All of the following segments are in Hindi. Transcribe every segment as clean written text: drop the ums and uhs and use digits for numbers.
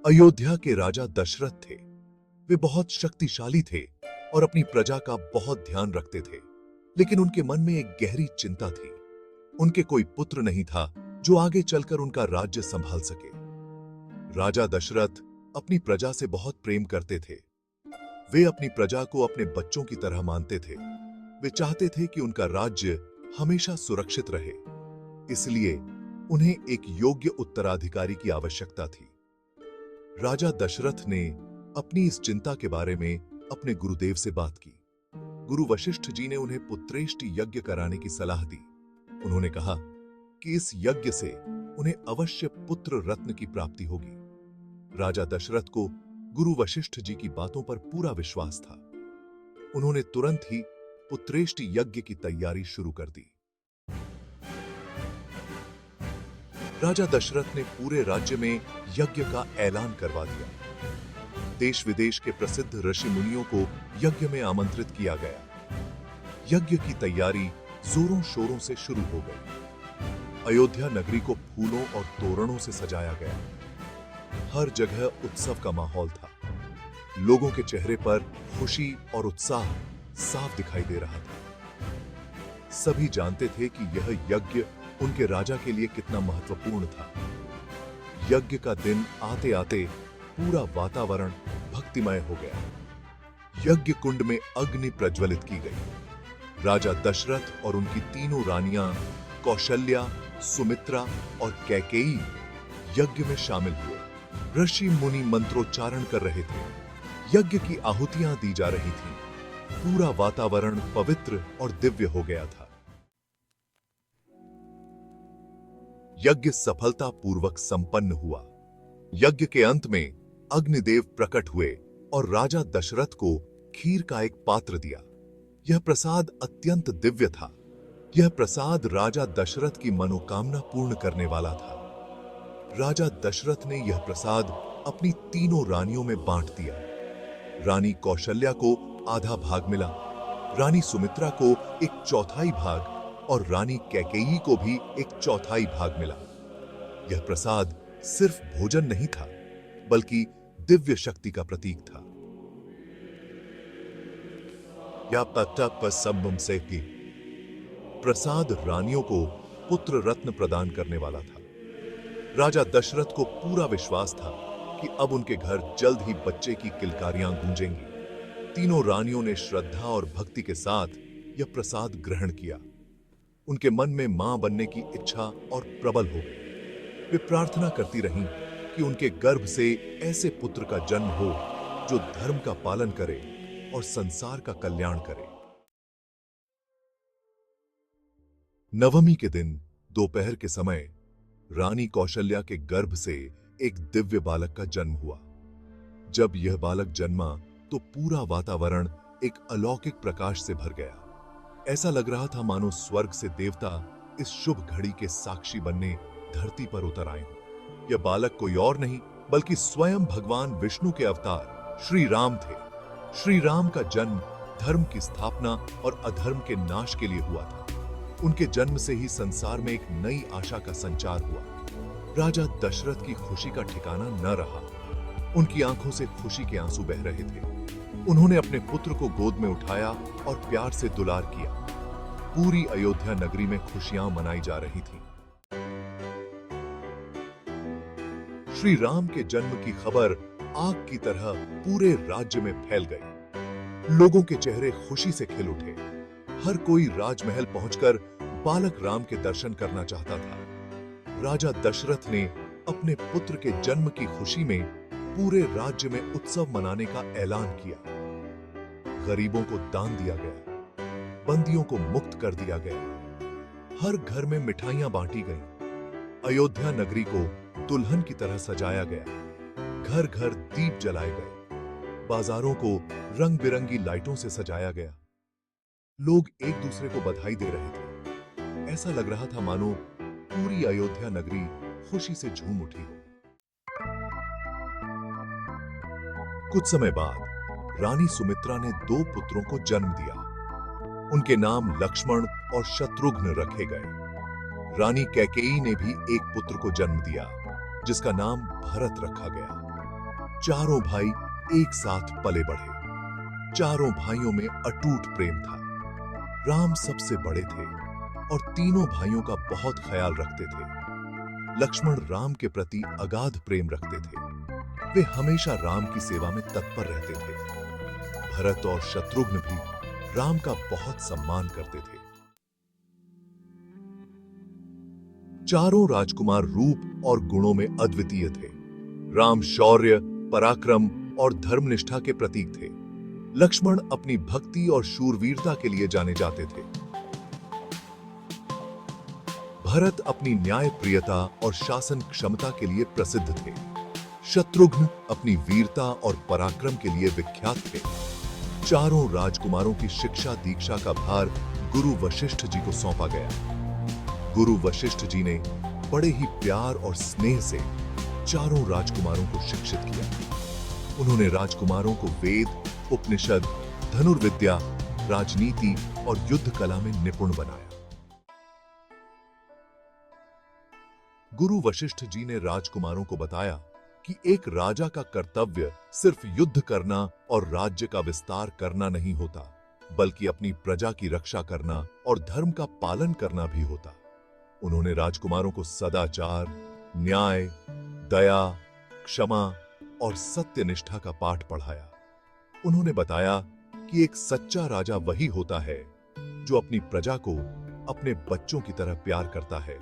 अयोध्या के राजा दशरथ थे। वे बहुत शक्तिशाली थे और अपनी प्रजा का बहुत ध्यान रखते थे, लेकिन उनके मन में एक गहरी चिंता थी। उनके कोई पुत्र नहीं था जो आगे चलकर उनका राज्य संभाल सके। राजा दशरथ अपनी प्रजा से बहुत प्रेम करते थे। वे अपनी प्रजा को अपने बच्चों की तरह मानते थे। वे चाहते थे कि उनका राज्य हमेशा सुरक्षित रहे। इसलिए उन्हें एक योग्य उत्तराधिकारी की आवश्यकता थी। राजा दशरथ ने अपनी इस चिंता के बारे में अपने गुरुदेव से बात की। गुरु वशिष्ठ जी ने उन्हें पुत्रेष्टि यज्ञ कराने की सलाह दी। उन्होंने कहा कि इस यज्ञ से उन्हें अवश्य पुत्र रत्न की प्राप्ति होगी। राजा दशरथ को गुरु वशिष्ठ जी की बातों पर पूरा विश्वास था। उन्होंने तुरंत ही पुत्रेष्टि यज्ञ की तैयारी शुरू कर दी। राजा दशरथ ने पूरे राज्य में यज्ञ का ऐलान करवा दिया। देश विदेश के प्रसिद्ध ऋषि मुनियों को यज्ञ में आमंत्रित किया गया। यज्ञ की तैयारी जोरों शोरों से शुरू हो गई। अयोध्या नगरी को फूलों और तोरणों से सजाया गया। हर जगह उत्सव का माहौल था। लोगों के चेहरे पर खुशी और उत्साह साफ दिखाई दे रहा था। सभी जानते थे कि यह यज्ञ उनके राजा के लिए कितना महत्वपूर्ण था। यज्ञ का दिन आते आते पूरा वातावरण भक्तिमय हो गया। यज्ञ कुंड में अग्नि प्रज्वलित की गई। राजा दशरथ और उनकी तीनों रानियां कौशल्या, सुमित्रा और कैकेयी यज्ञ में शामिल हुए। ऋषि मुनि मंत्रोच्चारण कर रहे थे। यज्ञ की आहुतियां दी जा रही थीं। पूरा वातावरण पवित्र और दिव्य हो गया था। यज्ञ सफलतापूर्वक संपन्न हुआ। यज्ञ के अंत में अग्निदेव प्रकट हुए और राजा दशरथ को खीर का एक पात्र दिया। यह प्रसाद अत्यंत दिव्य था। यह प्रसाद राजा दशरथ की मनोकामना पूर्ण करने वाला था। राजा दशरथ ने यह प्रसाद अपनी तीनों रानियों में बांट दिया। रानी कौशल्या को आधा भाग मिला, रानी सुमित्रा को एक चौथाई भाग और रानी कैकेयी को भी एक चौथाई भाग मिला। यह प्रसाद सिर्फ भोजन नहीं था, बल्कि दिव्य शक्ति का प्रतीक था। या पत्ता से की प्रसाद रानियों को पुत्र रत्न प्रदान करने वाला था। राजा दशरथ को पूरा विश्वास था कि अब उनके घर जल्द ही बच्चे की किलकारियां गूंजेंगी। तीनों रानियों ने श्रद्धा और भक्ति के साथ यह प्रसाद ग्रहण किया। उनके मन में मां बनने की इच्छा और प्रबल हो गई। वे प्रार्थना करती रहीं कि उनके गर्भ से ऐसे पुत्र का जन्म हो जो धर्म का पालन करे और संसार का कल्याण करे। नवमी के दिन दोपहर के समय रानी कौशल्या के गर्भ से एक दिव्य बालक का जन्म हुआ। जब यह बालक जन्मा तो पूरा वातावरण एक अलौकिक प्रकाश से भर गया। ऐसा लग रहा था मानो स्वर्ग से देवता इस शुभ घड़ी के साक्षी बनने धरती पर उतर आए हों। यह बालक कोई और नहीं बल्कि स्वयं भगवान विष्णु के अवतार श्री राम थे। श्री राम का जन्म धर्म की स्थापना और अधर्म के नाश के लिए हुआ था। उनके जन्म से ही संसार में एक नई आशा का संचार हुआ। राजा दशरथ की खुशी का ठिकाना न रहा। उनकी आंखों से खुशी के आंसू बह रहे थे। उन्होंने अपने पुत्र को गोद में उठाया और प्यार से दुलार किया। पूरी अयोध्या नगरी में खुशियां मनाई जा रही थीं। श्री राम के जन्म की खबर आग की तरह पूरे राज्य में फैल गई। लोगों के चेहरे खुशी से खिल उठे। हर कोई राजमहल पहुंचकर बालक राम के दर्शन करना चाहता था। राजा दशरथ ने अपने पुत्र के जन्म की खुशी में पूरे राज्य में उत्सव मनाने का ऐलान किया। गरीबों को दान दिया गया, बंदियों को मुक्त कर दिया गया। हर घर में मिठाइयां बांटी गईं। अयोध्या नगरी को दुल्हन की तरह सजाया गया। घर घर दीप जलाए गए। बाजारों को रंग बिरंगी लाइटों से सजाया गया। लोग एक दूसरे को बधाई दे रहे थे। ऐसा लग रहा था मानो पूरी अयोध्या नगरी खुशी से झूम उठी हो। कुछ समय बाद रानी सुमित्रा ने 2 पुत्रों को जन्म दिया। उनके नाम लक्ष्मण और शत्रुघ्न रखे गए। रानी कैकेयी ने भी एक पुत्र को जन्म दिया, जिसका नाम भरत रखा गया। चारों भाई एक साथ पले बढ़े। चारों भाइयों में अटूट प्रेम था। राम सबसे बड़े थे और तीनों भाइयों का बहुत ख्याल रखते थे। लक्ष्मण राम के प्रति अगाध प्रेम रखते थे। वे हमेशा राम की सेवा में तत्पर रहते थे। भरत और शत्रुघ्न भी राम का बहुत सम्मान करते थे। चारों राजकुमार रूप और गुणों में अद्वितीय थे। राम शौर्य, पराक्रम और धर्मनिष्ठा के प्रतीक थे। लक्ष्मण अपनी भक्ति और शूरवीरता के लिए जाने जाते थे। भरत अपनी न्यायप्रियता और शासन क्षमता के लिए प्रसिद्ध थे। शत्रुघ्न अपनी वीरता और पराक्रम के लिए विख्यात थे। चारों राजकुमारों की शिक्षा दीक्षा का भार गुरु वशिष्ठ जी को सौंपा गया। गुरु वशिष्ठ जी ने बड़े ही प्यार और स्नेह से चारों राजकुमारों को शिक्षित किया। उन्होंने राजकुमारों को वेद, उपनिषद, धनुर्विद्या, राजनीति और युद्ध कला में निपुण बनाया। गुरु वशिष्ठ जी ने राजकुमारों को बताया कि एक राजा का कर्तव्य सिर्फ युद्ध करना और राज्य का विस्तार करना नहीं होता, बल्कि अपनी प्रजा की रक्षा करना और धर्म का पालन करना भी होता। उन्होंने राजकुमारों को सदाचार, न्याय, दया, क्षमा और सत्यनिष्ठा का पाठ पढ़ाया। उन्होंने बताया कि एक सच्चा राजा वही होता है जो अपनी प्रजा को अपने बच्चों की तरह प्यार करता है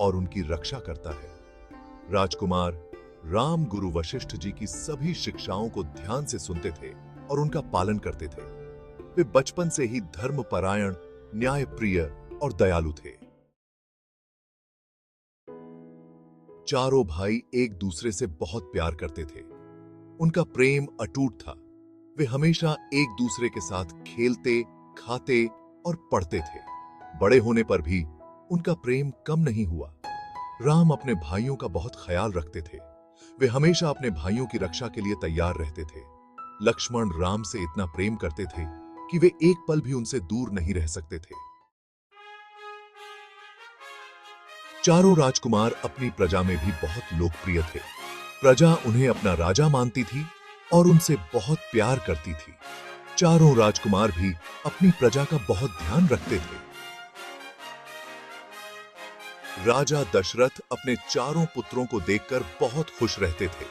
और उनकी रक्षा करता है। राजकुमार राम गुरु वशिष्ठ जी की सभी शिक्षाओं को ध्यान से सुनते थे और उनका पालन करते थे। वे बचपन से ही धर्मपरायण, न्यायप्रिय और दयालु थे। चारों भाई एक दूसरे से बहुत प्यार करते थे। उनका प्रेम अटूट था। वे हमेशा एक दूसरे के साथ खेलते, खाते और पढ़ते थे। बड़े होने पर भी उनका प्रेम कम नहीं हुआ। राम अपने भाइयों का बहुत ख्याल रखते थे। वे हमेशा अपने भाइयों की रक्षा के लिए तैयार रहते थे। लक्ष्मण राम से इतना प्रेम करते थे कि वे एक पल भी उनसे दूर नहीं रह सकते थे। चारों राजकुमार अपनी प्रजा में भी बहुत लोकप्रिय थे। प्रजा उन्हें अपना राजा मानती थी और उनसे बहुत प्यार करती थी। चारों राजकुमार भी अपनी प्रजा का बहुत ध्यान रखते थे। राजा दशरथ अपने चारों पुत्रों को देखकर बहुत खुश रहते थे।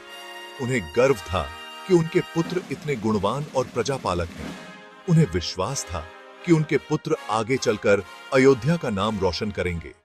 उन्हें गर्व था कि उनके पुत्र इतने गुणवान और प्रजापालक हैं। उन्हें विश्वास था कि उनके पुत्र आगे चलकर अयोध्या का नाम रोशन करेंगे।